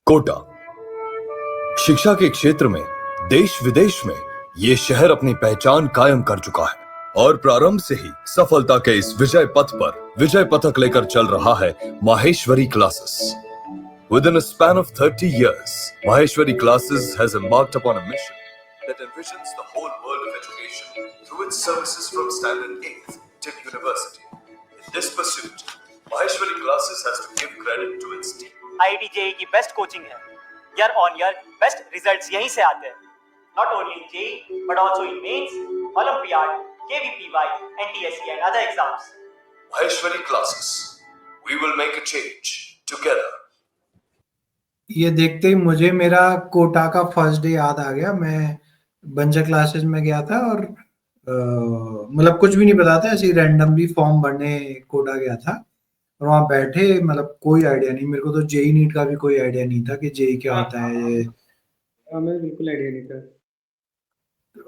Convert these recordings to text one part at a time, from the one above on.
कोटा शिक्षा के क्षेत्र में देश विदेश में ये शहर अपनी पहचान कायम कर चुका है और प्रारंभ से ही सफलता के इस विजय पथ पर विजय पथक लेकर चल रहा है Maheshwari classes. Within a span of 30 years, Maheshwari Classes has embarked upon a mission that envisions the whole world of education through its services from standard 8th till university. In this pursuit, Maheshwari Classes has to give credit to its team. IIT JEE की best coaching है। Year on year best results यहीं से आते हैं। Not only in JEE but also in mains, Olympiad, KVPY, NTSE and other exams. Maheshwari Classes. We will make a change together. ये देखते ही मुझे मेरा कोटा का फर्स्ट डे याद आ गया। मैं बंजा क्लासेस में गया था और मतलब कुछ भी नहीं पता था, ऐसे ही रैंडमली फॉर्म भरने कोटा गया था और वहाँ बैठे, मतलब कोई आइडिया नहीं मेरे को, तो जेई नीट का भी कोई आइडिया नहीं था कि जेई क्या होता है ये। हमें बिल्कुल आइडिया नहीं था।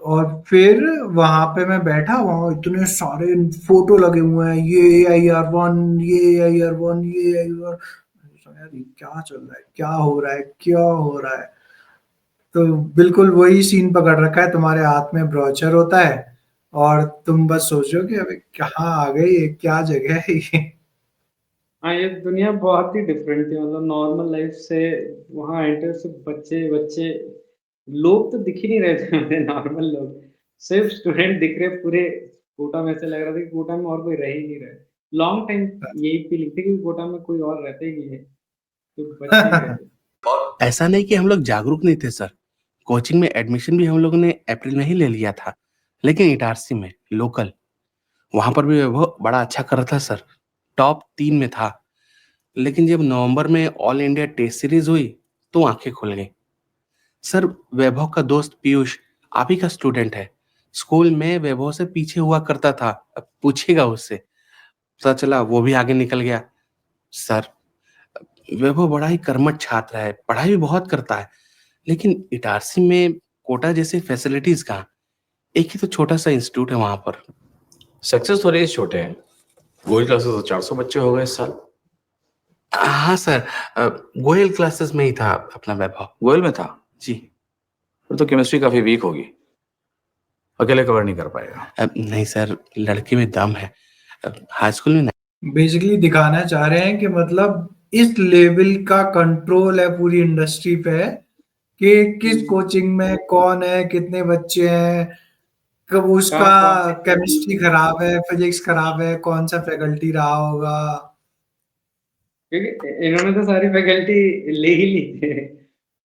और फिर वहां पे मैं बैठा, वहां इतने सारे फोटो लगे हुए हैं, ये AIR1, ये AIR1, ये AIR1। यार ये क्या चल रहा है, क्या हो रहा है, क्या हो रहा है। तो बिल्कुल वही सीन पकड़ रखा है, तुम्हारे हाथ में ब्रोचर होता है और तुम बस सोचो कि अबे कहाँ आ गए, ये क्या जगह है ये। हाँ, ये दुनिया बहुत ही डिफरेंट थी, मतलब नॉर्मल लाइफ से। वहाँ एंटर से बच्चे बच्चे लोग तो दिख ही नहीं रहे थे मुझे, नॉर्मल लोग सिर्फ स्टूडेंट दिख रहे पूरे कोटा में। से लग रहा था कि कोटा में और कोई रह ही नहीं रहा है। लॉन्ग टाइम यही फीलिंग थी कि कोटा में कोई और रहते ही नहीं है, तो बच्चे ही रहते। ऐसा नहीं कि हम लोग जागरूक नहीं थे सर। कोचिंग में एडमिशन भी हम लोगों ने अप्रैल में ही ले लिया था, लेकिन इटारसी में लोकल वहां पर भी वो बड़ा अच्छा कर रहा था सर, टॉप 3 में था। लेकिन जब नवंबर में ऑल इंडिया टेस्ट सीरीज हुई तो आंखें खुल गई सर। वैभव का दोस्त पीयूष आप ही का स्टूडेंट है, स्कूल में वैभव से पीछे हुआ करता था। अब पूछेगा उससे, पता चला वो भी आगे निकल गया सर। वैभव बड़ा ही कर्मठ छात्र है, पढ़ाई भी बहुत करता है, लेकिन इटारसी में कोटा जैसे फैसिलिटीज कहाँ। एक ही तो छोटा सा इंस्टीट्यूट है वहां पर। सक्सेस तो रेस छोटे हैं। गोयल क्लासेस तो 400 बच्चे हो गए इस साल। हाँ सर, गोयल क्लासेस में ही था अपना वैभव। गोयल में था जी। फिर तो केमिस्ट्री काफी वीक होगी, अकेले कवर नहीं कर पाएगा। नहीं सर, लड़के में दम है, हाई स्कूल में नहीं। बेसिकली दिखाना चाह रहे हैं कि मतलब इस लेवल का कंट्रोल है पूरी इंडस्ट्री पे कि किस कोचिंग में कौन है, कितने बच्चे हैं, कब उसका केमिस्ट्री खराब है, फिजिक्स खराब है, कौन सा फैकल्टी रहा होगा। क्योंकि इन्होंने तो सारी फैकल्टी ले ही ली थी,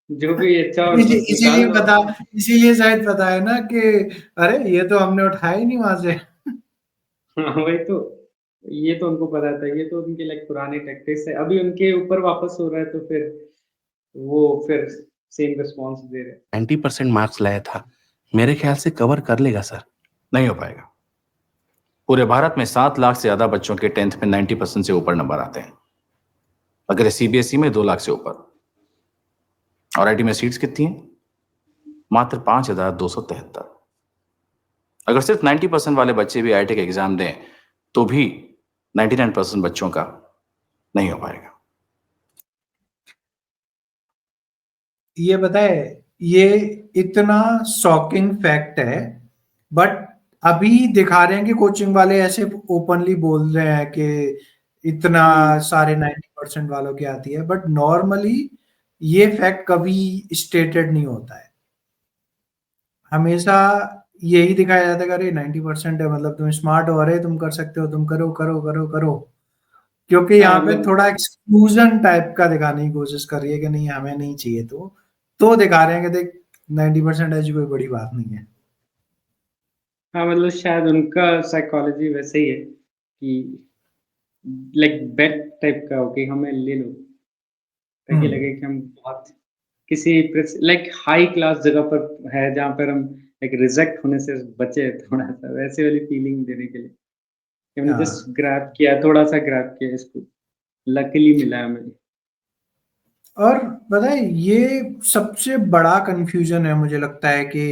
जो भी अच्छा और इसीलिए शायद पता है ना कि अरे ये तो हमने उठाया ही नहीं वहां से। हाँ, वही तो। ये तो उनको पता था, ये तो उनकी लाइक पुरानी टैक्टिक्स है, अभी उनके ऊपर वापस हो रहा है, तो फिर वो फिर सेम रिस्पॉन्स दे रहे हैं। 90% मार्क्स लाया था, मेरे ख्याल से कवर कर लेगा सर। नहीं हो पाएगा। पूरे भारत में 7 लाख से ज्यादा बच्चों के 10th में 90% से ऊपर नंबर आते हैं। अगर CBSE में 2 लाख से ऊपर। और IIT में सीट्स कितनी हैं? मात्र 5,273। अगर सिर्फ 90% वाले बच्चे भी IIT का एग्जाम दें तो भी 99% बच्चों का नहीं हो पाएगा। ये बताए, ये इतना शॉकिंग फैक्ट है, बट अभी दिखा रहे हैं कि कोचिंग वाले ऐसे ओपनली बोल रहे हैं कि इतना सारे 90% वालों की आती है, बट नॉर्मली ये फैक्ट कभी स्टेटेड नहीं होता है। हमेशा यही दिखाया जाता है कि अरे 90% है मतलब तुम स्मार्ट हो, अरे तुम कर सकते हो, तुम करो करो करो करो। क्योंकि यहाँ पे थोड़ा एक्सक्लूजन टाइप का दिखाने की कोशिश कर रही है कि नहीं हमें नहीं चाहिए, तो दिखा रहे हैं कि देख 90% ऐसी कोई बड़ी बात नहीं है। हाँ, मतलब शायद उनका साइकोलॉजी वैसे ही है कि लाइक बेट टाइप का हो कि हमें ले लो, ताकि लगे कि हम बहुत किसी लाइक हाई क्लास जगह पर है, जहाँ पर हम लाइक रिजेक्ट होने से बचे, थोड़ा सा वैसे वाली फीलिंग देने के लिए हमने जस्ट ग्रैब किया, थोड़ा सा ग्रैब किया इसको, लकीली मिला हमें। और पता है ये सबसे बड़ा कंफ्यूजन है मुझे लगता है कि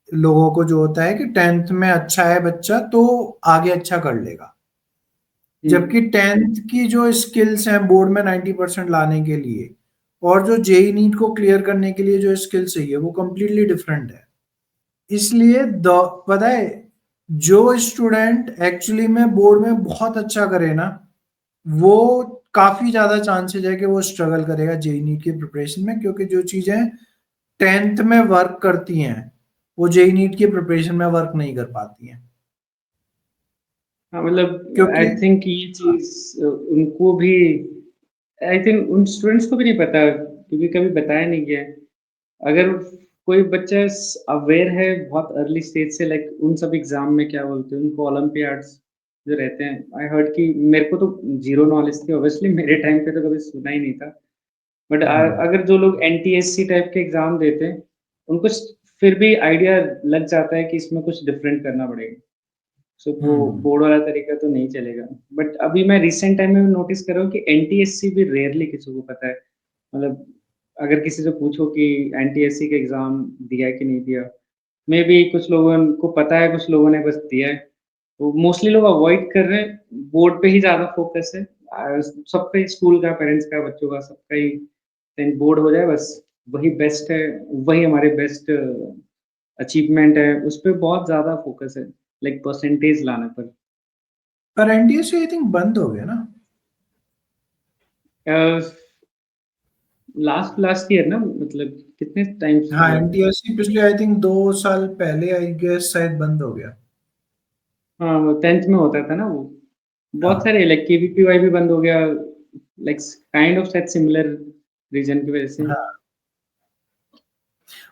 लोगों को जो होता है कि 10th में अच्छा है बच्चा तो आगे अच्छा कर लेगा, जबकि 10th की जो स्किल्स हैं बोर्ड में 90% लाने के लिए और जो जेई नीट को क्लियर करने के लिए जो स्किल चाहिए वो कंप्लीटली डिफरेंट है। इसलिए पता है, जो स्टूडेंट एक्चुअली में बोर्ड में बहुत अच्छा करे ना, वो काफी ज्यादा चांसेस है कि वो स्ट्रगल करेगा जेई नीट की प्रिपरेशन में, क्योंकि जो चीजें 10th में वर्क करती हैं वो जेई नीट की प्रिपरेशन में वर्क नहीं कर पाती हैं। हाँ मतलब क्योंकि आई थिंक ये चीज उनको भी, आई थिंक उन स्टूडेंट्स को भी नहीं पता क्योंकि कभी बताया नहीं गया है। अगर कोई बच्चा अवेयर है बहुत अर्ली स्टेज से, लाइक उन सब एग्जाम में क्या बोलते हैं उनको, ओलंपियाड्स जो रहते हैं, आई हर्ड कि मेरे को तो जीरो नॉलेज थी ऑब्वियसली, मेरे टाइम पे तो कभी सुना ही नहीं था, बट अगर जो लोग एनटीएससी टाइप के एग्जाम देते हैं उनको फिर भी आइडिया लग जाता है कि इसमें कुछ डिफरेंट करना पड़ेगा। सो वो बोर्ड वाला तरीका तो नहीं चलेगा। बट अभी मैं रिसेंट टाइम में नोटिस कर रहा हूँ कि एनटीएससी भी रेयरली किसी को पता है। मतलब अगर किसी से पूछो कि एनटीएससी का एग्जाम दिया है कि नहीं दिया, मे बी कुछ लोगों को पता है, कुछ लोगों ने बस दिया है। तो मोस्टली लोग अवॉइड कर रहे हैं, बोर्ड पे ही ज़्यादा फोकस है। सबका ही, स्कूल का, पेरेंट्स का, बच्चों का, सबका ही कहीं बोर्ड हो जाए बस, वही बेस्ट है, वही हमारे बेस्ट अचीवमेंट है, उस पर बहुत ज़्यादा फोकस है, लाइक परसेंटेज लाने पर एनटीएससी आई थिंक बंद हो गया ना। पर। लास्ट ईयर ना, मतलब कितने टाइम से हाँ, हुआ था? एनटीएससी पिछले आई थिंक 2 साल पहले आई गेस शायद बंद हो गया। हाँ वो 10th में होता था ना वो। बहुत हाँ सारे लाइक केवीपीवाई भी बंद हो गया, लाइक काइंड ऑफ शायद सिमिलर रीजन की वजह से। हाँ,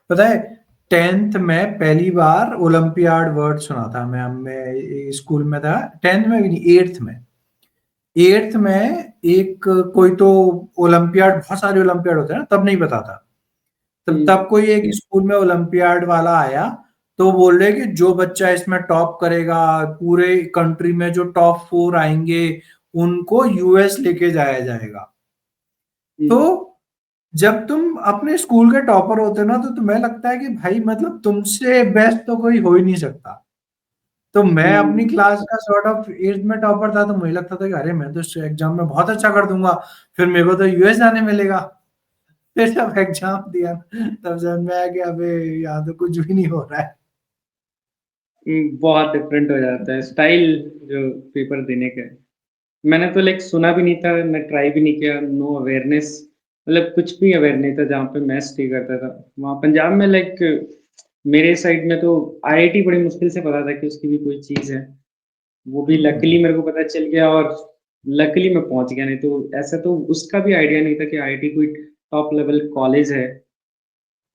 पता है 10th में पहली बार ओलंपियाड वर्ड सुना था मैं स्कूल में था, 10th में भी नहीं, 8th में एक कोई तो ओलंपियाड, बहुत सारे ओलंपियाड होते हैं ना, तब नहीं पता था। तब हम्म, तब कोई एक स्कूल में ओलंपियाड वाला आया, तो बोल रहे कि जो बच्चा इसमें टॉप करेगा, पूरे कंट्री में जो टॉप 4 आएंगे उनको यूएस लेके जाया जाएगा। तो हम्म, जब तुम अपने स्कूल के टॉपर होते हो ना, तो तुम्हें लगता है कि भाई मतलब तुमसे बेस्ट तो कोई हो ही नहीं सकता। तो मैं अपनी हम्म, क्लास का सॉर्ट ऑफ 8th में टॉपर था, तो मुझे लगता था कि अरे मैं तो इस एग्जाम में बहुत अच्छा कर दूंगा, फिर मेरे को तो यूएस जाने मिलेगा। फिर जब एग्जाम दिया तब समझ में आया कि अबे यहाँ तो कुछ भी नहीं हो रहा है। बहुत डिफरेंट हो जाता है स्टाइल जो पेपर देने का है। मैंने तो लाइक सुना भी नहीं था, मैं ट्राई भी नहीं किया, नो अवेयरनेस, मतलब कुछ भी अवेयर नहीं था जहाँ पे मैं स्टे करता था वहाँ पंजाब में। लाइक मेरे साइड में तो आईआईटी बड़ी मुश्किल से पता था कि उसकी भी कोई चीज़ है, वो भी हम्म। लकीली मेरे को पता चल गया और लकीली मैं पहुंच गया, नहीं तो ऐसा तो उसका भी आइडिया नहीं था कि आईआईटी कोई टॉप लेवल कॉलेज है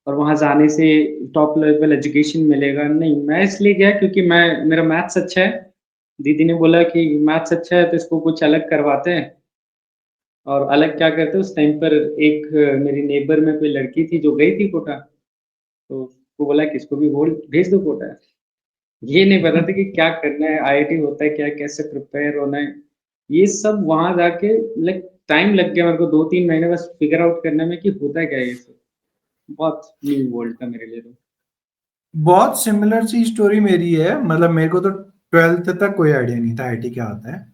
और वहां जाने से टॉप लेवल एजुकेशन मिलेगा। नहीं, मैं इसलिए गया क्योंकि मेरा मैथ्स अच्छा है। दीदी ने बोला कि मैथ्स अच्छा है तो इसको कुछ अलग करवाते हैं। और अलग क्या करते हैं, उस टाइम पर एक मेरी नेबर में कोई लड़की थी जो गई थी कोटा, तो उसको बोला कि इसको भी बोल भेज दो कोटा। ये नहीं पता था कि क्या करना है, आईआईटी होता है क्या, कैसे प्रिपेयर होना है, ये सब वहां जाके लाइक टाइम लग गया मेरे को 2-3 महीने बस फिगर आउट करने में कि होता है क्या ये सब। बहुत न्यू वर्ल्ड था मेरे लिए तो। बहुत सिमिलर सी स्टोरी मेरी है, मतलब मेरे को तो 12th तक कोई आइडिया नहीं था आईटी क्या होता है।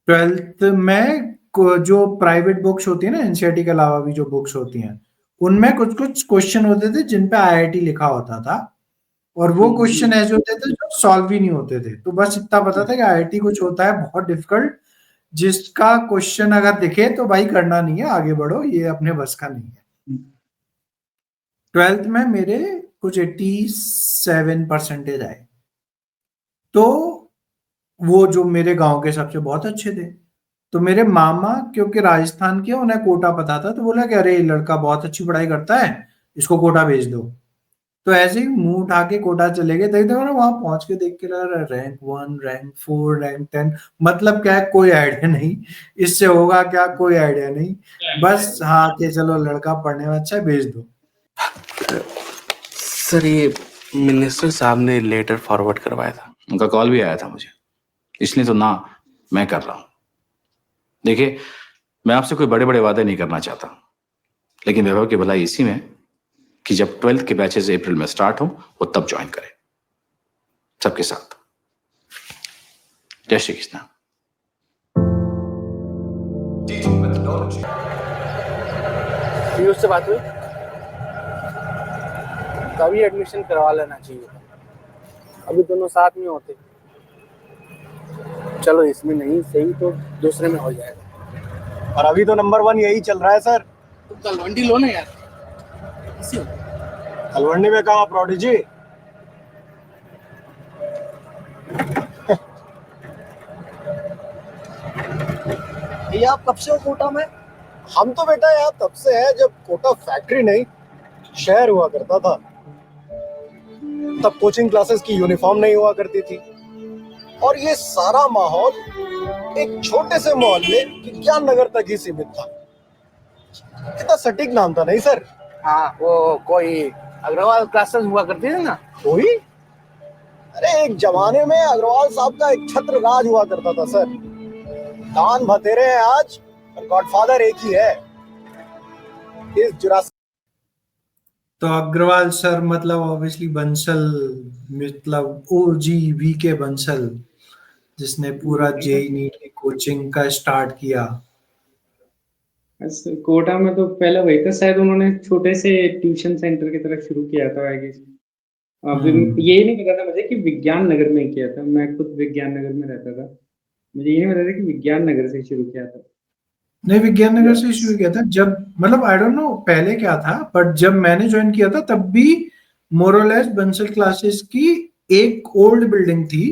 12th में जो प्राइवेट बुक्स होती है ना, एनसीईआरटी के अलावा भी जो बुक्स होती हैं, उनमें कुछ कुछ क्वेश्चन होते थे जिन पे आईआईटी लिखा होता था, और वो क्वेश्चन हम्म, ऐसे होते थे जो सॉल्व ही नहीं होते थे। तो बस इतना पता था कि आईआईटी कुछ होता है बहुत डिफिकल्ट, जिसका क्वेश्चन अगर दिखे तो भाई करना नहीं है, आगे बढ़ो, ये अपने बस का नहीं है। 12th में मेरे कुछ 87% आए, तो वो जो मेरे गांव के सबसे बहुत अच्छे थे। तो मेरे मामा क्योंकि राजस्थान के, उन्हें कोटा पता था, तो बोला कि अरे ये लड़का बहुत अच्छी पढ़ाई करता है, इसको कोटा भेज दो। तो ऐसे ही मुंह उठा के कोटा चले गए। देखते हो ना, वहां पहुंच के देख के लगा रैंक 1, रैंक 4, रैंक 10, मतलब क्या है कोई आइडिया नहीं, इससे होगा क्या कोई आइडिया नहीं, बस हाँ कि चलो लड़का पढ़ने में अच्छा है, भेज दो। सर ये मिनिस्टर साहब ने लेटर फॉरवर्ड करवाया था। उनका कॉल भी आया था मुझे, इसलिए तो ना मैं कर रहा हूं। देखिए, मैं आपसे कोई बड़े बड़े वादे नहीं करना चाहता, लेकिन वैभव की भलाई इसी में कि जब 12th के बैचेस अप्रैल में स्टार्ट हो वो तब ज्वाइन करें सबके साथ। जय श्री कृष्ण। Teaching methodology. पीयूष से बात हुई? कभी एडमिशन करवा लेना चाहिए, अभी दोनों साथ में होते। चलो इसमें नहीं सही तो दूसरे में हो जाएगा। और अभी तो नंबर 1 यही चल रहा है सर। तो तलवंडी लो ना यार, इसी हो। तलवंडी में कहा प्रोडिजी? भैया आप कब से हो कोटा में? हम तो बेटा यार तब से है जब कोटा फैक्ट्री नहीं शहर हुआ करता था। तब कोचिंग क्लासेस की यूनिफॉर्म नहीं हुआ करती थी और ये सारा माहौल एक छोटे से मोहल्ले विज्ञान नगर तक ही सीमित था। कितना सटीक नाम था नहीं सर? हाँ, वो कोई अग्रवाल क्लासेस हुआ करती थी ना। कोई? अरे एक जमाने में अग्रवाल साहब का एक छत्र राज हुआ करता था सर। दान भतेरे हैं आज और गॉडफादर एक ही है। इस जुरासिक तो अग्रवाल सर मतलब ऑब्वियसली बंसल, मतलब ओजी वीके बंसल, जिसने पूरा जेई नीट की कोचिंग का स्टार्ट किया। कोटा में तो पहले वही था, शायद उन्होंने छोटे से ट्यूशन सेंटर की तरफ शुरू किया था आई गेस। अभी ये नहीं पता था मुझे कि विज्ञान नगर में किया था। मैं खुद विज्ञान नगर में रहता था, मुझे ये नहीं पता था कि विज्ञान नगर से शुरू किया था। नहीं, विज्ञान नगर से शुरू किया था। जब मतलब आई डोंट नो पहले क्या था, बट जब मैंने ज्वाइन किया था तब भी मोरलेस बंसल क्लासेस की एक ओल्ड बिल्डिंग थी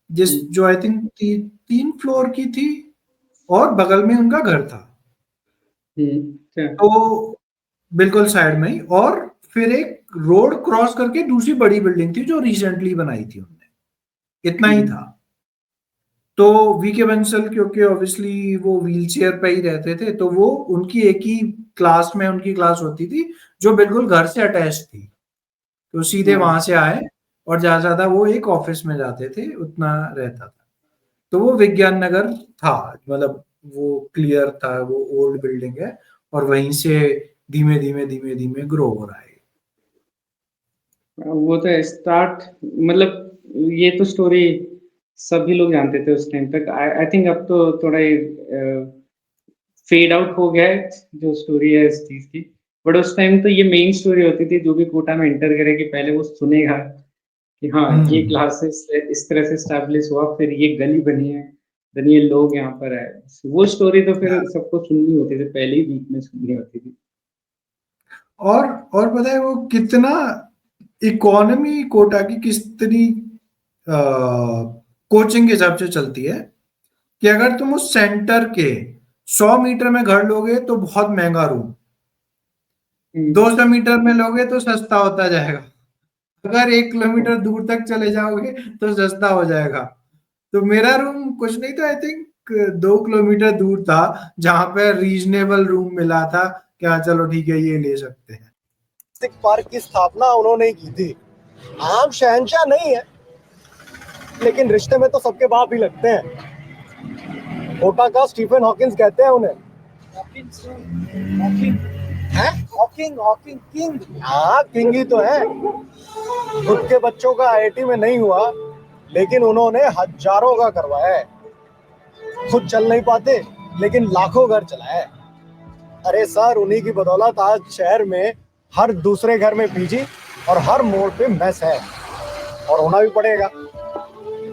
जो आई थिंक 3 फ्लोर की थी और बगल में उनका घर था। तो बिल्कुल साइड में ही, और फिर एक रोड क्रॉस करके दूसरी बड़ी बिल्डिंग थी जो रिसेंटली बनाई थी उन्होंने। इतना ही था। तो वीके बंसल क्योंकि ऑब्वियसली वो व्हील चेयर पे ही रहते थे, तो वो उनकी एक ही क्लास में उनकी क्लास होती थी जो बिल्कुल घर से अटैच थी। तो सीधे वहां से आए और ज्यादा ज्यादा वो एक ऑफिस में जाते थे, उतना रहता था। तो वो विज्ञान नगर था, मतलब वो क्लियर था, वो ओल्ड बिल्डिंग है और वहीं से धीमे धीमे ग्रो हो रहा है। वो तो स्टार्ट, मतलब ये तो स्टोरी सभी लोग जानते थे उस टाइम तक। आई थिंक अब तो थोड़ा फेड आउट हो गया है जो स्टोरी है इस चीज की। बट उस टाइम तो ये मेन स्टोरी होती थी, जो भी कोटा में एंटर करे कि पहले वो सुनेगा कि हाँ ये क्लासेस इस तरह से स्टैब्लिश हुआ, फिर ये गली बनी है, फिर ये लोग यहाँ पर आए। वो स्टोरी तो फिर सबको सुननी होती थी, पहले ही वीक में सुननी होती थी। और पता है वो कितना इकोनॉमी कोटा की कितनी कोचिंग के हिसाब से चलती है कि अगर तुम उस सेंटर के 100 मीटर में घर लोगे तो बहुत महंगा रूम, 200 मीटर में लोगे तो सस्ता होता जाएगा, अगर 1 किलोमीटर दूर तक चले जाओगे तो सस्ता हो जाएगा। तो मेरा रूम कुछ नहीं था, आई थिंक 2 किलोमीटर दूर था, जहां पे रीजनेबल रूम मिला था। क्या चलो ठीक है, ये ले सकते हैं। पार्क की स्थापना उन्होंने ही की थी। आम शहंशाह नहीं है, लेकिन रिश्ते में तो सबके बाप ही लगते हैं। कोटा का स्टीफन हॉकिंस कहते हैं उन्हें। Hawking king. हाँ, किंग ही तो है। खुद के बच्चों का आईआईटी में नहीं हुआ, लेकिन उन्होंने हजारों का करवाया है। खुद चल नहीं पाते, लेकिन लाखों घर चलाए। अरे सर, उन्हीं की बदौलत आज शहर में हर दूसरे घर में पीजी और हर मोड़ पे मेस है, और होना भी पड़ेगा।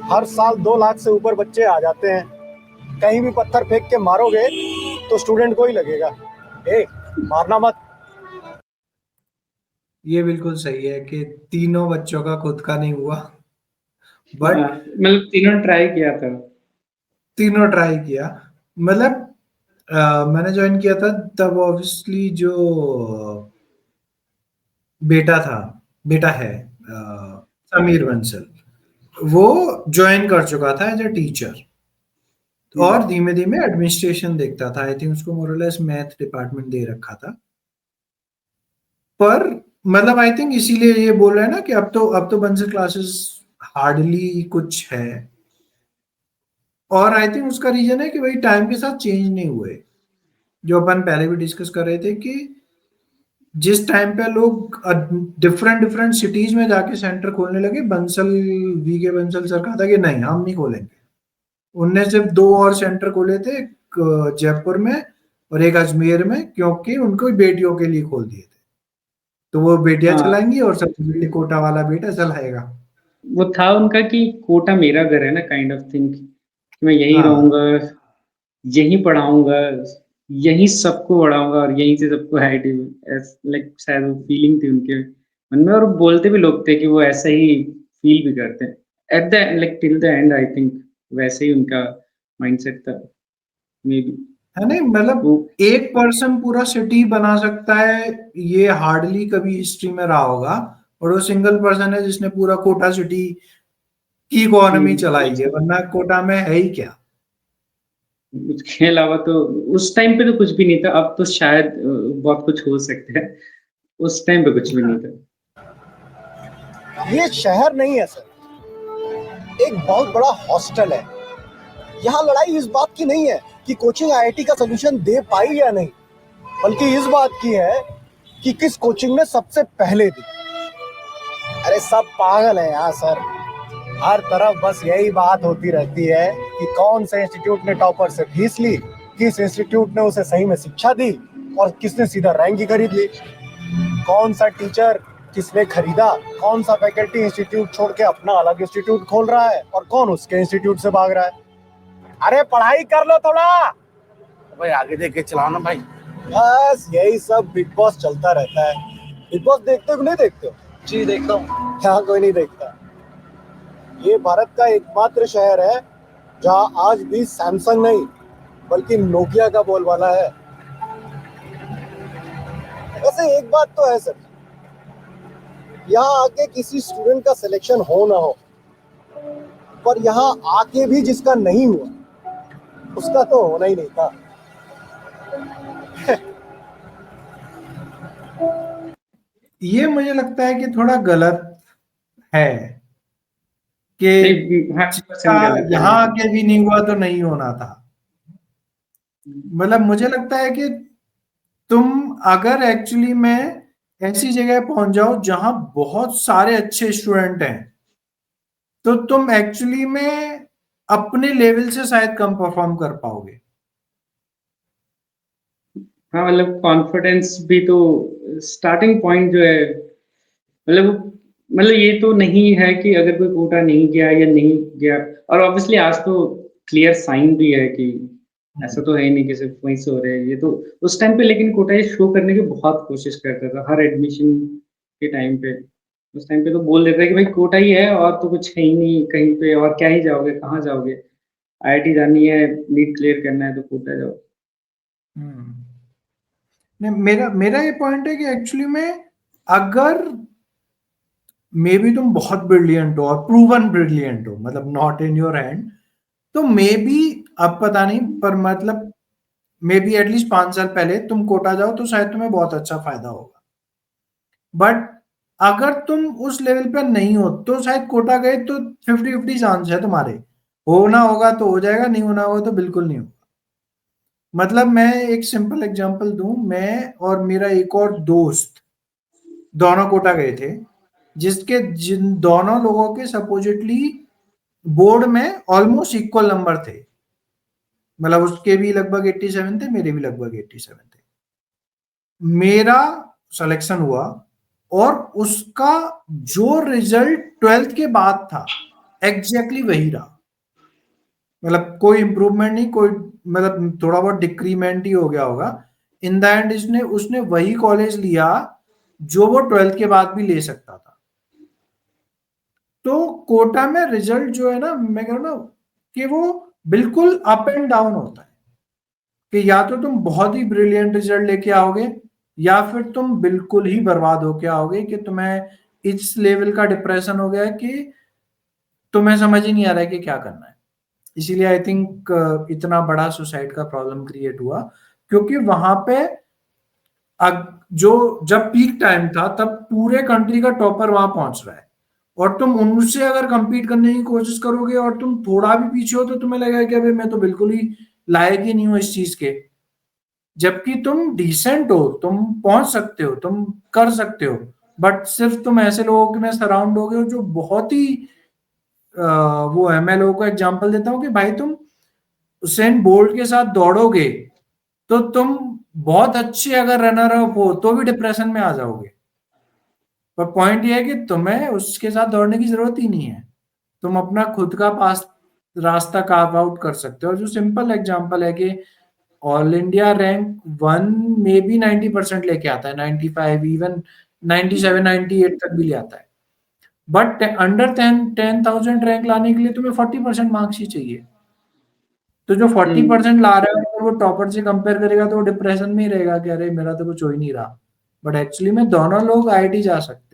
हर साल 2 लाख से ऊपर बच्चे आ जाते हैं। कहीं भी पत्थर फेंक के मारोगे तो स्टूडेंट को ही लगेगा। मारना मत। ये बिल्कुल सही है कि तीनों बच्चों का खुद का नहीं हुआ, बट मतलब तीनों ट्राई किया। मतलब मैंने ज्वाइन किया था तब ऑब्वियसली जो बेटा है समीर बंसल, वो ज्वाइन कर चुका था एज ए टीचर और धीमे धीमे एडमिनिस्ट्रेशन देखता था। आई थिंक उसको मोरलेस मैथ डिपार्टमेंट दे रखा था। पर मतलब आई थिंक इसीलिए ये बोल रहे हैं ना कि अब तो बंसल क्लासेस हार्डली कुछ है, और आई थिंक उसका रीजन है कि भाई टाइम के साथ चेंज नहीं हुए। जो अपन पहले भी डिस्कस कर रहे थे कि जिस टाइम पे लोग डिफरेंट सिटीज में जाके सेंटर खोलने लगे, वीके बंसल सर कहा था कि नहीं, हम नहीं खोलेंगे। उनने सिर्फ 2 और सेंटर खोले थे, एक जयपुर में और एक अजमेर में, क्योंकि उनको बेटियों के लिए खोल दिए थे, तो वो बेटियां हाँ। चलाएंगी और सब्सिडी कोटा वाला बेटा चलाएगा। वो था उनका कि कोटा मेरा घर है ना, काइंड ऑफ थिंग, कि मैं यहीं हाँ रहूंगा, यहीं पढ़ाऊंगा, यहीं सबको पढ़ाऊंगा और यहीं से सबको आईटी लाइक शायद वो फीलिंग थी उनके मन में, और बोलते भी लोग थे कि वो ऐसा ही फील भी करते हैं at the like till the end. I think वैसे ही उनका माइंडसेट था मे बी। है नहीं, मतलब वो एक पर्सन पूरा सिटी बना सकता है, ये हार्डली कभी हिस्ट्री में रहा होगा, और वो सिंगल पर्सन है जिसने पूरा कोटा सिटी की इकोनॉमी चलाई है, वरना कोटा में है ही क्या। उसके अलावा तो उस टाइम पे तो कुछ भी नहीं था, अब तो शायद बहुत कुछ हो सकता है, उस टाइम पे कुछ भी नहीं था। ये शहर नहीं है सर, एक बहुत बड़ा हॉस्टल है। यहाँ लड़ाई इस बात की नहीं है कि कोचिंग आईआईटी का सोल्यूशन दे पाई या नहीं, बल्कि इस बात की है कि किस कोचिंग ने सबसे पहले दी। अरे सब पागल है यहाँ सर, हर तरफ बस यही बात होती रहती है कि कौन से इंस्टीट्यूट ने टॉपर से फीस ली, किस इंस्टीट्यूट ने उसे सही में शिक्षा दी और किसने सीधा रैंक ही खरीद ली, कौन सा टीचर किसने खरीदा, कौन सा फैकल्टी इंस्टीट्यूट छोड़ के अपना अलग इंस्टीट्यूट खोल रहा है और कौन उसके इंस्टीट्यूट से भाग रहा है। अरे पढ़ाई कर लो थोड़ा भाई, आगे देख के चलाओ ना भाई। बस यही सब बिग बॉस चलता रहता है। बिग बॉस देखते हो कि नहीं देखते हो? जी देखता हूँ। यहाँ कोई नहीं देखता। ये भारत का एकमात्र शहर है जहाँ आज भी सैमसंग नहीं बल्कि नोकिया का बोलबाला है। वैसे एक बात तो है सर, यहाँ आके किसी स्टूडेंट का सिलेक्शन हो ना हो, पर यहाँ आके भी जिसका नहीं हुआ उसका तो होना ही नहीं था। ये मुझे लगता है कि थोड़ा गलत है कि नहीं, 100% गलत है। यहाँ आके भी नहीं हुआ तो नहीं होना था। मतलब मुझे लगता है कि तुम अगर एक्चुअली में ऐसी जगह पहुंच जाओ जहां बहुत सारे अच्छे स्टूडेंट हैं, तो तुम एक्चुअली में अपने लेवल से शायद कम परफॉर्म कर पाओगे। हाँ, मतलब कॉन्फिडेंस भी तो स्टार्टिंग पॉइंट जो है, मतलब ये तो नहीं है कि अगर कोई कोटा नहीं गया या नहीं गया, और ऑब्वियसली आज तो क्लियर साइन भी है कि ऐसा तो है ही नहीं कि सिर्फ वहीं से हो रहे हैं ये तो। उस टाइम पे लेकिन कोटा ये शो करने की बहुत कोशिश करता था हर एडमिशन के टाइम पे। उस टाइम पे तो बोल देता है कि भाई कोटा ही है और तो कुछ है ही नहीं कहीं पे, और क्या ही जाओगे, कहाँ जाओगे, आईआईटी जानी है, नीट क्लियर करना है तो कोटा जाओ। नहीं, मेरा मेरा ये पॉइंट है कि एक्चुअली में अगर मे बी तुम बहुत ब्रिलियंट हो और प्रूवन ब्रिलियंट हो, मतलब नॉट इन योर हैंड, तो मे बी, अब पता नहीं, पर मतलब मे बी एटलीस्ट 5 साल पहले तुम कोटा जाओ तो शायद तुम्हें बहुत अच्छा फायदा होगा। बट अगर तुम उस लेवल पे नहीं हो तो शायद कोटा गए तो 50-50 चांस है तुम्हारे, होना होगा तो हो जाएगा, नहीं होना होगा तो बिल्कुल नहीं होगा। मतलब मैं एक सिंपल एग्जांपल दूं, मैं और मेरा एक और दोस्त दोनों कोटा गए थे, जिन दोनों लोगों के सपोजिटली बोर्ड में ऑलमोस्ट इक्वल नंबर थे। मतलब उसके भी लगभग 87 थे, मेरे भी लगभग 87 थे। मेरा सिलेक्शन हुआ और उसका जो रिजल्ट 12th के बाद था एग्जैक्टली वही रहा। मतलब कोई इंप्रूवमेंट नहीं, कोई मतलब थोड़ा बहुत डिक्रीमेंट ही हो गया होगा। इन द एंड उसने वही कॉलेज लिया जो वो 12th के बाद भी ले सकता था। तो कोटा में रिजल्ट जो है ना, मैं कह रहा हूं ना कि वो बिल्कुल अप एंड डाउन होता है, कि या तो तुम बहुत ही ब्रिलियंट रिजल्ट लेके आओगे या फिर तुम बिल्कुल ही बर्बाद होके आओगे, कि तुम्हें इस लेवल का डिप्रेशन हो गया कि तुम्हें समझ ही नहीं आ रहा है कि क्या करना है। इसीलिए आई थिंक इतना बड़ा सुसाइड का प्रॉब्लम क्रिएट हुआ, क्योंकि वहां पे जो जब पीक टाइम था तब पूरे कंट्री का टॉपर वहां पहुंच रहा है, और तुम उनसे अगर कंपीट करने की कोशिश करोगे और तुम थोड़ा भी पीछे हो तो तुम्हें लगेगा कि अबे मैं तो बिल्कुल ही लायक ही नहीं हूं इस चीज के। जबकि तुम डिसेंट हो, तुम पहुंच सकते हो, तुम कर सकते हो, बट सिर्फ तुम ऐसे लोगों में सराउंड हो गए हो जो बहुत ही वो है। मैं लोगों को एग्जांपल देता हूँ कि भाई तुम उसेन बोल्ट के साथ दौड़ोगे तो तुम बहुत अच्छे अगर रनर अप हो तो भी डिप्रेशन में आ जाओगे। पर पॉइंट ये है कि तुम्हें उसके साथ दौड़ने की जरूरत ही नहीं है, तुम अपना खुद का पास रास्ता कार्व आउट कर सकते हो। और जो सिंपल एग्जांपल है कि ऑल इंडिया रैंक 1 में भी 90% लेके आता है, 95 इवन 97 98 तक भी ले आता है। बट अंडर 10,000 रैंक लाने के लिए तुम्हें 40% मार्क्स ही चाहिए। तो जो 40% ला रहा है अगर वो टॉपर से कंपेयर करेगा तो वो डिप्रेशन में ही रहेगा कि अरे मेरा तो कुछ हो ही नहीं रहा। बट एक्चुअली में दोनों लोग आईआईटी जा सकते हैं।